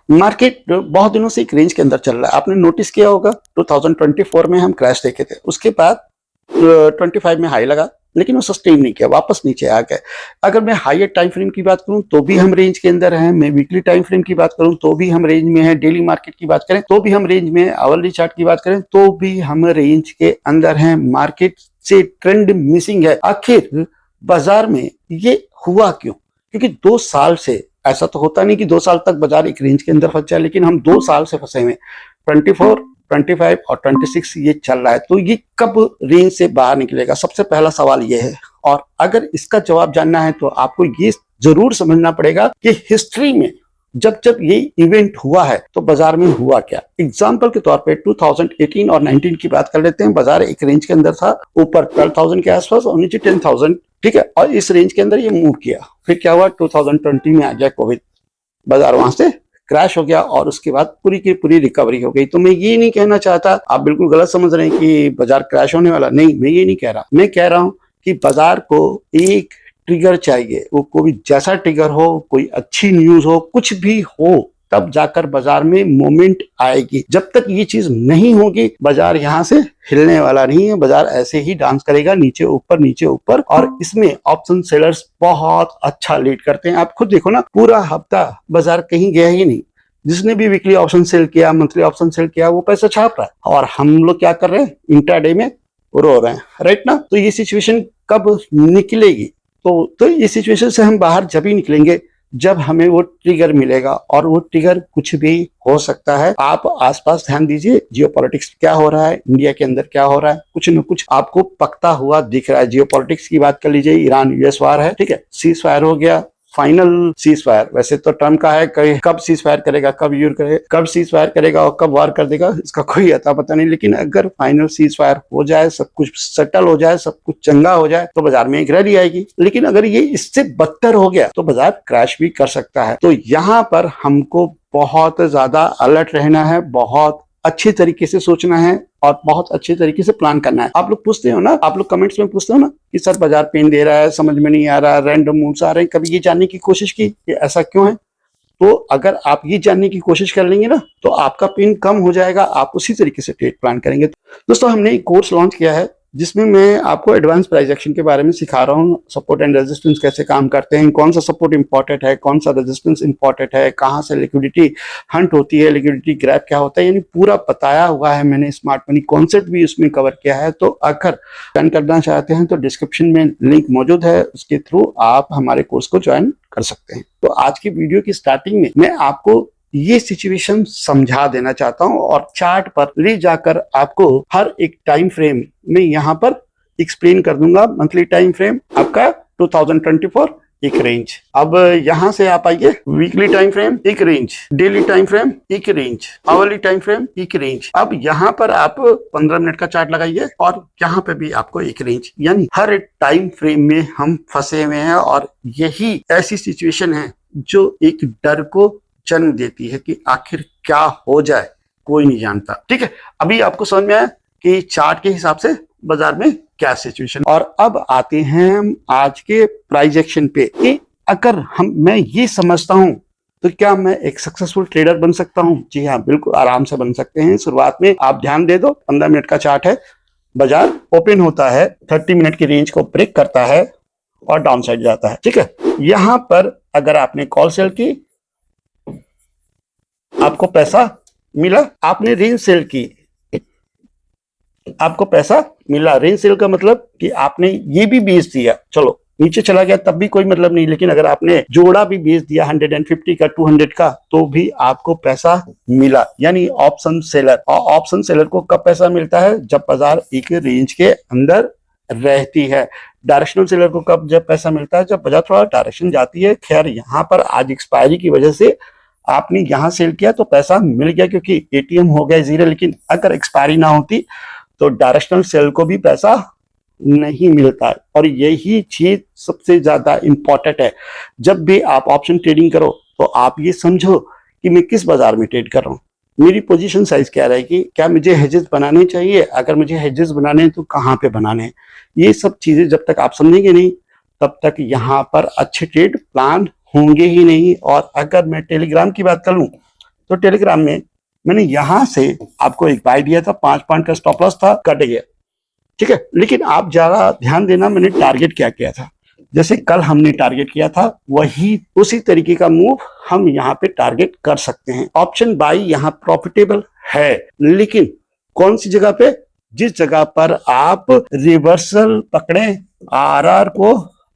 Market बहुत दिनों से एक रेंज के अंदर चल रहा है। आपने नोटिस किया होगा 2024 में हम क्रैश देखे थे, उसके बाद 25 में हाई लगा, लेकिन वो सस्टेन नहीं किया, वापस नीचे आ गए। अगर मैं हायर टाइम फ्रेम की बात करूं तो भी हम रेंज के अंदर हैं, मैं वीकली टाइम फ्रेम की बात करूं तो भी हम रेंज में हैं, डेली मार्केट की बात करें तो भी हम रेंज में हैं, आवरली चार्ट की बात करें तो भी हम रेंज के अंदर हैं। मार्केट से ट्रेंड मिसिंग है। आखिर बाजार में ये हुआ क्यों? क्योंकि 2 साल से ऐसा तो होता नहीं कि 2 साल तक बाजार एक रेंज के अंदर फंस जाए, लेकिन हम 2 साल से फंसे हुए, 24, 25 और 26 ये चल रहा है। तो ये कब रेंज से बाहर निकलेगा, सबसे पहला सवाल ये है। और अगर इसका जवाब जानना है तो आपको ये जरूर समझना पड़ेगा कि हिस्ट्री में जब जब ये इवेंट हुआ है तो बाजार में हुआ क्या। एग्जाम्पल के तौर पे 2018 और 19 की बात कर लेते हैं। बाजार एक रेंज के अंदर था, ऊपर 12,000 के आसपास और नीचे 10,000, ठीक है, और इस रेंज के अंदर ये मूव किया। फिर क्या हुआ, 2020 में आ गया कोविड, बाजार वहां से क्रैश हो गया और उसके बाद पूरी की पूरी रिकवरी हो गई। तो मैं ये नहीं कहना चाहता, आप बिल्कुल गलत समझ रहे हैं कि बाजार क्रैश होने वाला, नहीं, मैं ये नहीं कह रहा। मैं कह रहा हूं कि बाजार को एक ट्रिगर चाहिए, वो कोई जैसा ट्रिगर हो, कोई अच्छी न्यूज हो, कुछ भी हो, तब जाकर बाजार में मोमेंट आएगी। जब तक ये चीज नहीं होगी बाजार यहाँ से हिलने वाला नहीं है। बाजार ऐसे ही डांस करेगा, नीचे ऊपर नीचे ऊपर। और इसमें ऑप्शन सेलर्स बहुत अच्छा लीड करते हैं। आप खुद देखो ना, पूरा हफ्ता बाजार कहीं गया ही नहीं। जिसने भी वीकली ऑप्शन सेल किया, मंथली ऑप्शन सेल किया, वो पैसा छाप रहा है और हम लोग क्या कर रहे हैं, इंट्राडे में रो रहे हैं, राइट ना। तो ये सिचुएशन कब निकलेगी? तो इस सिचुएशन से हम बाहर जब ही निकलेंगे जब हमें वो ट्रिगर मिलेगा, और वो ट्रिगर कुछ भी हो सकता है। आप आसपास ध्यान दीजिए, जियोपॉलिटिक्स क्या हो रहा है, इंडिया के अंदर क्या हो रहा है, कुछ न कुछ आपको पकता हुआ दिख रहा है। जियोपॉलिटिक्स की बात कर लीजिए, ईरान यूएस वार है, ठीक है, सीज फायर हो गया, फाइनल सीज फायर। वैसे तो ट्रम्प का है, कब सीज फायर करेगा, कब सीज फायर करेगा और कब वार कर देगा, इसका कोई अता पता नहीं। लेकिन अगर फाइनल सीज फायर हो जाए, सब कुछ सेटल हो जाए, सब कुछ चंगा हो जाए, तो बाजार में एक रैली आएगी। लेकिन अगर ये इससे बदतर हो गया तो बाजार क्रैश भी कर सकता है। तो यहाँ पर हमको बहुत ज्यादा अलर्ट रहना है, बहुत अच्छी तरीके से सोचना है और बहुत अच्छे तरीके से प्लान करना है। आप लोग पूछते हो ना, आप लोग कमेंट्स में पूछते हो ना कि सर बाजार पेन दे रहा है, समझ में नहीं आ रहा, रैंडम मूव्स आ रहे हैं। कभी ये जानने की कोशिश की कि ऐसा क्यों है? तो अगर आप ये जानने की कोशिश कर लेंगे ना तो आपका पेन कम हो जाएगा, आप उसी तरीके से ट्रेड प्लान करेंगे। दोस्तों, हमने एक कोर्स लॉन्च किया है जिसमें मैं आपको एडवांस प्राइस एक्शन के बारे में सिखा रहा हूँ। सपोर्ट एंड रेजिस्टेंस कैसे काम करते हैं, कौन सा सपोर्ट इंपॉर्टेंट है, कौन सा रेजिस्टेंस इंपॉर्टेंट है, कहाँ से लिक्विडिटी हंट होती है, लिक्विडिटी ग्रैब क्या होता है, यानी पूरा बताया हुआ है मैंने। स्मार्ट मनी कॉन्सेप्ट भी उसमें कवर किया है। तो अगर ज्वाइन करना चाहते हैं तो डिस्क्रिप्शन में लिंक मौजूद है, उसके थ्रू आप हमारे कोर्स को ज्वाइन कर सकते हैं। तो आज की वीडियो की स्टार्टिंग में मैं आपको ये सिचुएशन समझा देना चाहता हूं और चार्ट पर ले जाकर आपको हर एक टाइम फ्रेम में यहां पर एक्सप्लेन कर दूंगा। मंथली टाइम फ्रेम आपका 2024 एक रेंज, अब यहां से आप आइए, वीकली टाइम फ्रेम एक रेंज, डेली टाइम फ्रेम एक रेंज, आवरली टाइम फ्रेम एक रेंज। अब यहां पर आप 15 मिनट का चार्ट लगाइए और यहां पे भी आपको एक रेंज, यानी हर एक टाइम फ्रेम में हम फंसे हुए हैं। और यही ऐसी सिचुएशन है जो एक डर को जन्म देती है कि आखिर क्या हो जाए, कोई नहीं जानता। ठीक है, अभी आपको समझ में आया कि चार्ट के हिसाब से बाजार में क्या सिचुएशन। और अब आते हैं हम आज के प्राइस एक्शन पे कि अगर मैं ये समझता हूं तो क्या मैं एक सक्सेसफुल ट्रेडर बन सकता हूं? जी हाँ, बिल्कुल आराम से बन सकते हैं। शुरुआत में आप ध्यान दे दो, 15 मिनट का चार्ट है, बाजार ओपन होता है, 30 मिनट की रेंज को ब्रेक करता है और डाउन साइड जाता है। ठीक है, यहां पर अगर आपने कॉल सेल की, आपको पैसा मिला, आपने रेंज सेल की, आपको पैसा मिला। रेंज सेल का मतलब कि आपने ये भी बेच दिया, चलो नीचे चला गया तब भी कोई मतलब नहीं, लेकिन अगर आपने जोड़ा भी बेच दिया 150 का, 200 का, तो भी आपको पैसा मिला, यानी ऑप्शन सेलर। और ऑप्शन सेलर को कब पैसा मिलता है? जब बाजार एक रेंज के अंदर रहती है। डायरेक्शनल सेलर को कब जब पैसा मिलता है? जब बाजार थोड़ा डायरेक्शन जाती है। खैर, यहाँ पर आज एक्सपायरी की वजह से आपने यहां सेल किया तो पैसा मिल गया क्योंकि एटीएम हो गया जीरो, लेकिन अगर एक्सपायरी ना होती तो डायरेक्शनल सेल को भी पैसा नहीं मिलता है। और यही चीज सबसे ज्यादा इंपॉर्टेंट है। जब भी आप ऑप्शन ट्रेडिंग करो तो आप ये समझो कि मैं किस बाजार में ट्रेड कर रहा हूँ, मेरी पोजीशन साइज क्या रहेगी, क्या मुझे हेजेस बनाने चाहिए, अगर मुझे हेजेस बनाने हैं तो कहाँ पे बनाने हैं। ये सब चीजें जब तक आप समझेंगे नहीं तब तक यहाँ पर अच्छे ट्रेड प्लान होंगे ही नहीं। और अगर मैं टेलीग्राम की बात कर लूं तो टेलीग्राम में मैंने यहां से आपको एक बाय दिया था, 5 पॉइंट का स्टॉप लॉस था, कट गया, ठीक है। लेकिन आप जरा ध्यान देना मैंने टारगेट क्या किया था। जैसे कल हमने टारगेट किया था वही उसी तरीके का मूव हम यहाँ पे टारगेट कर सकते हैं। ऑप्शन बाई यहाँ प्रॉफिटेबल है, लेकिन कौन सी जगह पे? जिस जगह पर आप रिवर्सल पकड़े, आरआर को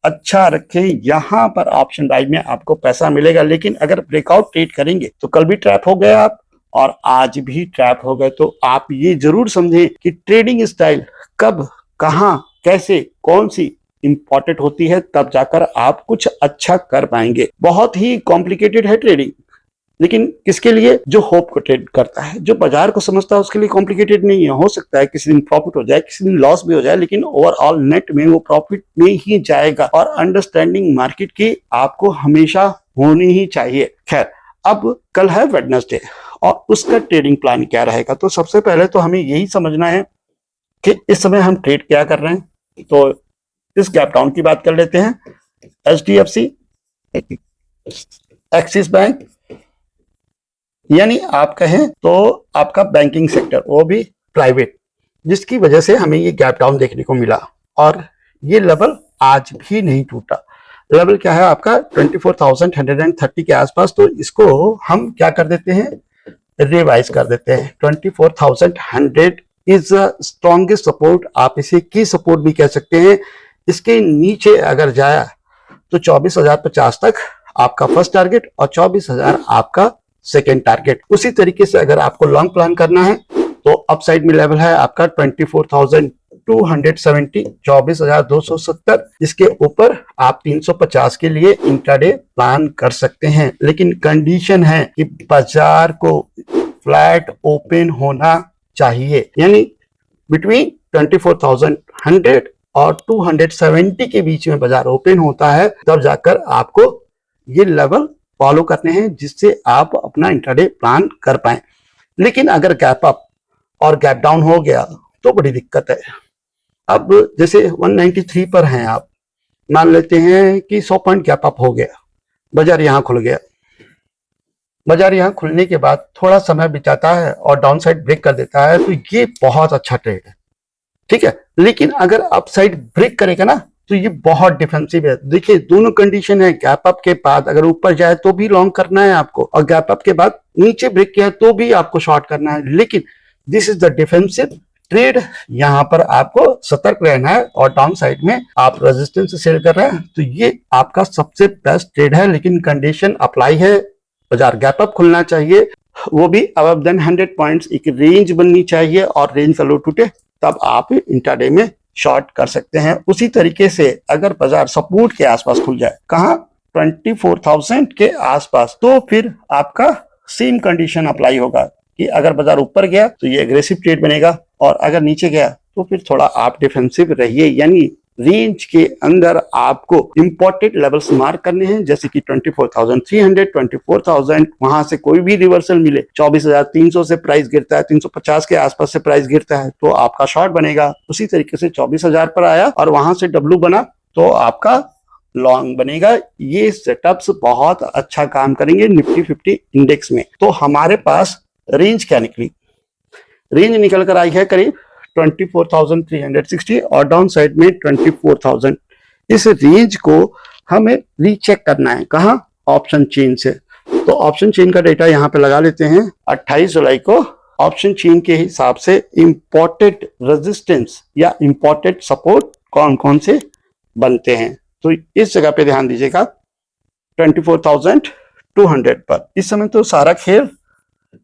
अच्छा रखें, यहां पर ऑप्शन बाई में आपको पैसा मिलेगा। लेकिन अगर ब्रेकआउट ट्रेड करेंगे तो कल भी ट्रैप हो गए आप और आज भी ट्रैप हो गए। तो आप ये जरूर समझें कि ट्रेडिंग स्टाइल कब, कहां, कैसे, कौन सी इंपॉर्टेंट होती है, तब जाकर आप कुछ अच्छा कर पाएंगे। बहुत ही कॉम्प्लिकेटेड है ट्रेडिंग, लेकिन किसके लिए? जो होप को ट्रेड करता है, जो बाजार को समझता है, उसके लिए कॉम्प्लिकेटेड नहीं है। हो सकता है किसी दिन प्रॉफिट हो जाए, किसी दिन लॉस भी हो जाए, लेकिन ओवरऑल नेट में वो प्रॉफिट में ही जाएगा। और अंडरस्टैंडिंग मार्केट की आपको हमेशा होनी ही चाहिए। खैर, अब कल है वेडनेसडे और उसका ट्रेडिंग प्लान क्या रहेगा? तो सबसे पहले तो हमें यही समझना है कि इस समय हम ट्रेड क्या कर रहे हैं। तो इस गैप डाउन की बात कर लेते हैं। HDFC, एक्सिस बैंक, यानी आप कहें तो आपका बैंकिंग सेक्टर, वो भी प्राइवेट, जिसकी वजह से हमें ये गैप डाउन देखने को मिला। और ये लेवल आज भी नहीं टूटा। लेवल क्या है आपका? 24,130 के आसपास। तो इसको हम क्या कर देते हैं? रिवाइज कर देते हैं। 24,100 इज स्ट्रॉन्गेस्ट सपोर्ट, आप इसे की सपोर्ट भी कह सकते हैं। इसके नीचे अगर जाया तो 24,050 तक आपका फर्स्ट टारगेट और 24,000 आपका सेकेंड टारगेट। उसी तरीके से अगर आपको लॉन्ग प्लान करना है तो अपसाइड में लेवल है आपका 24,270, 24,270। इसके ऊपर आप 350 के लिए इंट्राडे प्लान कर सकते हैं। लेकिन कंडीशन है कि बाजार को फ्लैट ओपन होना चाहिए, यानी बिटवीन 24,100 और 270 के बीच में बाजार ओपन होता है, तब जाकर आपको ये लेवल फॉलो करने हैं जिससे आप अपना इंट्राडे प्लान कर पाए। लेकिन अगर गैप अप और गैप डाउन हो गया तो बड़ी दिक्कत है। अब जैसे 193 पर हैं आप, मान लेते हैं कि 100 पॉइंट गैप अप हो गया, बाजार यहां खुल गया। बाजार यहां खुलने के बाद थोड़ा समय बिताता है और डाउन साइड ब्रेक कर देता है, तो ये बहुत अच्छा ट्रेड है, ठीक है। लेकिन अगर अप साइड ब्रेक करेगा ना तो ये बहुत डिफेंसिव है। देखिए दोनों कंडीशन है, गैप अप के बाद अगर ऊपर जाए तो भी लॉन्ग करना है आपको, और गैप अप के बाद नीचे ब्रेक किया तो भी आपको शॉर्ट करना है। लेकिन this is the defensive trade, यहां पर आपको सतर्क रहना है। और डाउन साइड में आप रेजिस्टेंस सेल कर रहे हैं तो ये आपका सबसे बेस्ट ट्रेड है। लेकिन कंडीशन अप्लाई है, बाजार गैप अप खुलना चाहिए, वो भी अबव देन 100 पॉइंट्स, एक रेंज बननी चाहिए और रेंज का लो टूटे तब आप इंट्राडे में शॉर्ट कर सकते हैं। उसी तरीके से अगर बाजार सपोर्ट के आसपास खुल जाए, कहां? 24,000 के आसपास, तो फिर आपका सेम कंडीशन अप्लाई होगा कि अगर बाजार ऊपर गया तो ये एग्रेसिव ट्रेड बनेगा और अगर नीचे गया तो फिर थोड़ा आप डिफेंसिव रहिए। यानी रेंज के अंदर आपको इंपॉर्टेंट लेवल्स मार्क करने हैं, जैसे कि 24,300, 24,000, वहां से कोई भी रिवर्सल मिले, 24,300 से प्राइस गिरता है, 350 के आसपास से प्राइस गिरता है तो आपका शॉर्ट बनेगा। उसी तरीके से 24,000 पर आया और वहां से डब्ल्यू बना तो आपका लॉन्ग बनेगा। ये सेटअप्स बहुत अच्छा काम करेंगे निफ्टी 50 इंडेक्स में। तो हमारे पास रेंज क्या निकली? रेंज निकल कर आई है करीब 24,360 और डाउन साइड में 24,000। इस रेंज को हमें रीचेक करना है, कहां? ऑप्शन चेन से। तो ऑप्शन चेन का डेटा यहां पे लगा लेते हैं। 28 जुलाई को ऑप्शन चेन के हिसाब से इंपॉर्टेंट रेजिस्टेंस या इंपॉर्टेंट सपोर्ट कौन कौन से बनते हैं, तो इस जगह पे ध्यान दीजिएगा 24,200 पर। इस समय तो सारा खेल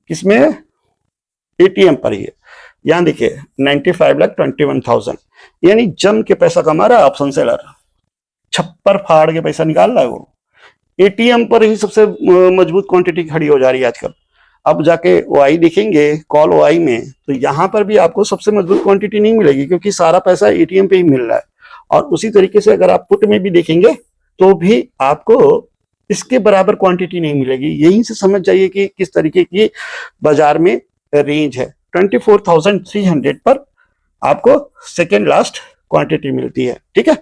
किसमें है? एटीएम पर ही है। यहां देखिए 95,21,000, यानी जम के पैसा कमा रहा है ऑप्शन सेलर, छप्पर फाड़ के पैसा निकाल रहा है वो। एटीएम पर ही सबसे मजबूत क्वांटिटी खड़ी हो जा रही है आजकल। अब जाके ओआई देखेंगे, कॉल ओआई में, तो यहां पर भी आपको सबसे मजबूत क्वांटिटी नहीं मिलेगी क्योंकि सारा पैसा एटीएम पे ही मिल रहा है। और उसी तरीके से अगर आप पुट में भी देखेंगे तो भी आपको इसके बराबर क्वांटिटी नहीं मिलेगी। यहीं से समझ जाइए कि किस तरीके की बाजार में रेंज है। 24,300 पर आपको सेकेंड लास्ट क्वांटिटी मिलती है, ठीक है,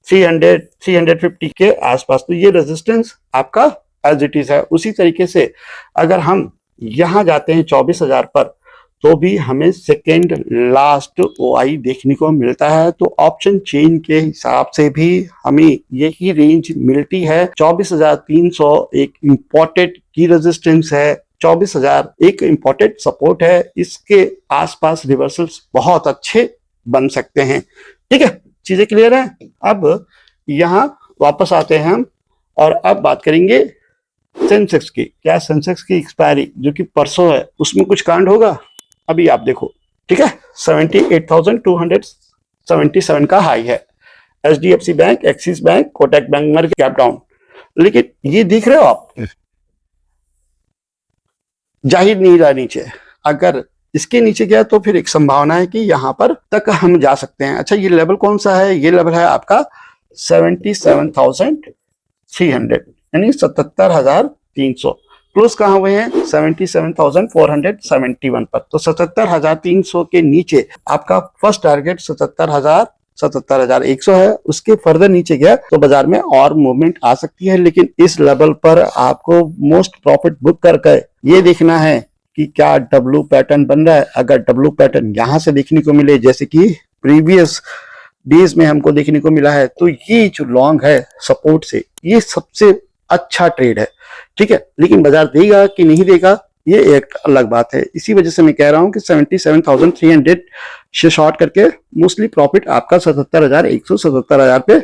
300, 350 के आसपास। तो ये रेजिस्टेंस आपका एज इट इज है। उसी तरीके से अगर हम यहाँ जाते हैं 24,000 पर, तो भी हमें सेकेंड लास्ट ओआई देखने को मिलता है। तो ऑप्शन चेन के हिसाब से भी हमें यही रेंज मिलती है। 24,300 एक इम्पोर्टेंट की रेजिस्टेंस है, 24,000 एक इम्पोर्टेंट सपोर्ट है। इसके आसपास रिवर्सल्स बहुत अच्छे बन सकते हैं। ठीक है, चीजें क्लियर है। अब यहाँ वापस आते हैं हम और अब बात करेंगे सेंसेक्स की। क्या सेंसेक्स की एक्सपायरी जो कि परसों है, उसमें कुछ कांड होगा? अभी आप देखो, ठीक है, 78,277 का हाई है। HDFC bank, axis bank, Kotak bank मर गैप डाउन, लेकिन ये दिख रहे हो आप, जाहिर नहीं रहा नीचे। अगर इसके नीचे गया तो फिर एक संभावना है कि यहां पर तक हम जा सकते हैं। अच्छा, ये लेवल कौन सा है? ये लेवल है आपका 77,300, यानी 77,300। क्लोज कहाँ हुए हैं? 77,471 पर। तो 77,300 के नीचे आपका फर्स्ट टारगेट 77,100 है। उसके फर्दर नीचे गया तो बाजार में और मूवमेंट आ सकती है, लेकिन इस लेवल पर आपको मोस्ट प्रॉफिट बुक करके ये देखना है कि क्या डब्ल्यू पैटर्न बन रहा है। अगर डब्ल्यू पैटर्न यहां से देखने को मिले, जैसे कि प्रीवियस डेज में हमको देखने को मिला है, तो ये जो लॉन्ग है सपोर्ट से, ये सबसे अच्छा ट्रेड है। ठीक है, लेकिन बाजार देगा कि नहीं देगा ये एक अलग बात है। इसी वजह से मैं कह रहा हूं कि 77,300 से शॉर्ट करके मोस्टली प्रॉफिट आपका 77,100 77,000 पे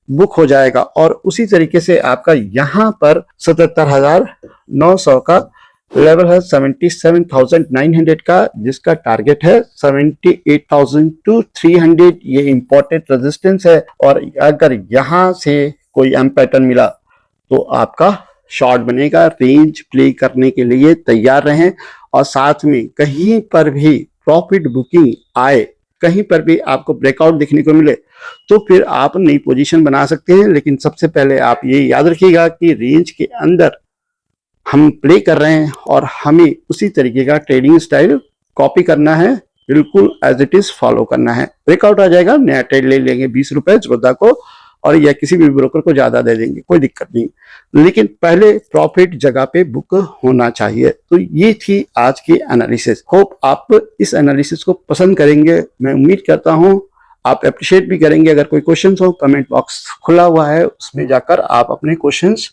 बुक हो जाएगा। और उसी तरीके से आपका यहां पर 77,900 का लेवल है 77,900 का, जिसका टारगेट है 78,300। ये इंपॉर्टेंट रेजिस्टेंस है। और अगर यहां से कोई एम पैटर्न मिला तो आपका शॉर्ट बनेगा। रेंज प्ले करने के लिए तैयार रहें और साथ में कहीं पर भी प्रॉफिट बुकिंग आए, कहीं पर भी आपको ब्रेकआउट देखने को मिले तो फिर आप नई पोजीशन बना सकते हैं। लेकिन सबसे पहले आप ये याद रखिएगा कि रेंज के अंदर हम प्ले कर रहे हैं और हमें उसी तरीके का ट्रेडिंग स्टाइल कॉपी करना है, बिल्कुल एज इट इज फॉलो करना है। ब्रेकआउट आ जाएगा, नया ट्रेड ले लेंगे 20 रुपए जोधा को, और या किसी भी ब्रोकर को ज्यादा दे देंगे, कोई दिक्कत नहीं, लेकिन पहले प्रॉफिट जगह पे बुक होना चाहिए। तो ये थी आज की एनालिसिस। होप आप इस एनालिसिस को पसंद करेंगे, मैं उम्मीद करता हूं आप अप्रिशिएट भी करेंगे। अगर कोई क्वेश्चंस हो, कमेंट बॉक्स खुला हुआ है, उसमें जाकर आप अपने क्वेश्चंस